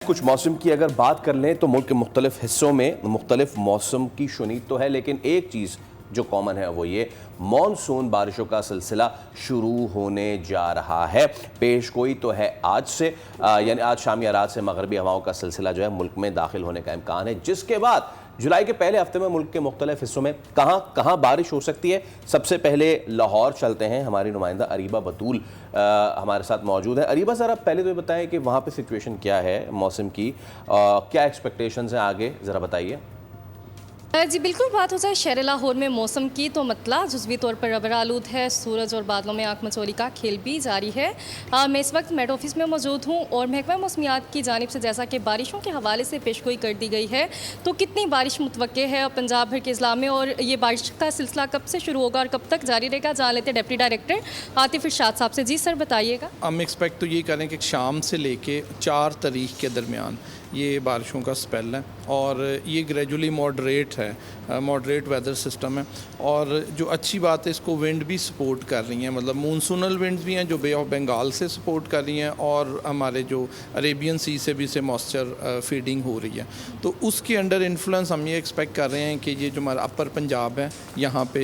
कुछ मौसम की अगर बात कर लें तो मुल्क के मुख्तलिफ हिस्सों में मुख्तलिफ मौसम की शुनीद तो है, लेकिन एक चीज़ जो कॉमन है वो ये मॉनसून बारिशों का सिलसिला शुरू होने जा रहा है। पेश गोई तो है आज से, यानी आज शाम या रात से मगरबी हवाओं का सिलसिला जो है मुल्क में दाखिल होने का इम्कान है, जिसके बाद जुलाई के पहले हफ्ते में मुल्क के मुख्तलिफ हिस्सों में कहाँ कहाँ बारिश हो सकती है। सबसे पहले लाहौर चलते हैं, हमारी नुमाइंदा अरीबा बतूल हमारे साथ मौजूद है। अरीबा सर, आप पहले तो बताएं कि वहाँ पे सिचुएशन क्या है मौसम की, क्या एक्सपेक्टेशंस हैं आगे, ज़रा बताइए। जी बिल्कुल, बात हो जाए शहर लाहौर में मौसम की तो मतला जुज़वी तौर पर रबर आलूद है। सूरज और बादलों में आंख मचोली का खेल भी जारी है। मैं इस वक्त मेट ऑफिस में मौजूद हूँ और महकमा मौसमियात की जानिब से जैसा कि बारिशों के हवाले से पेशगोई कर दी गई है, तो कितनी बारिश मुतवक्के है पंजाब भर के अजला में और ये बारिश का सिलसिला कब से शुरू होगा और कब तक जारी रहेगा, जान लेते डिप्टी डायरेक्टर आतिफ इरशाद साहब से। जी सर, बताइएगा। हम एक्सपेक्ट तो ये करें कि शाम से लेके 4 तारीख के दरमियान ये बारिशों का स्पेल है और ये ग्रेजुअली मॉडरेट है, मॉडरेट वेदर सिस्टम है। और जो अच्छी बात है, इसको विंड भी सपोर्ट कर रही हैं, मतलब मूनसूनल विंड्स भी हैं जो बे ऑफ बंगाल से सपोर्ट कर रही हैं और हमारे जो अरेबियन सी से भी से मॉइस्चर फीडिंग हो रही है। तो उसके अंडर इन्फ्लुएंस हम ये एक्सपेक्ट कर रहे हैं कि ये जो हमारा अपर पंजाब है, यहाँ पे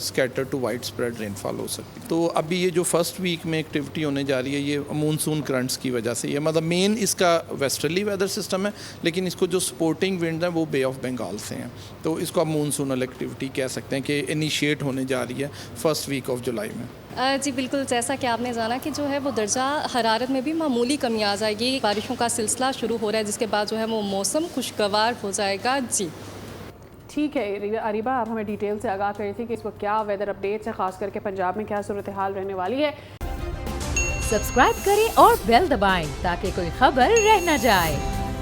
scatter to widespread rainfall हो सकती है। तो अभी ये जो फर्स्ट वीक में एक्टिविटी होने जा रही है, ये मूनसून करंट्स की वजह से, ये मतलब मेन इसका वेस्टर्ली वेदर सिस्टम है, लेकिन इसको जो सपोर्टिंग विंड है वो बे ऑफ बंगाल से हैं। तो इसको आप मूनसूनल एक्टिविटी कह सकते हैं कि इनिशिएट होने जा रही है फर्स्ट वीक ऑफ जुलाई में। जी बिल्कुल, जैसा कि आपने जाना कि जो है वो दर्जा हरारत में भी मामूली कमी आ जाएगी। बारिशों का सिलसिला शुरू हो रहा है, जिसके बाद जो है वो मौसम खुशगवार हो जाएगा। जी ठीक है अरीबा, आप हमें डिटेल से आगाह करी थी कि इस वक्त क्या वेदर अपडेट्स है, खास करके पंजाब में क्या सूरत हाल रहने वाली है। सब्सक्राइब करें और बेल दबाएं ताकि कोई खबर रह न जाए।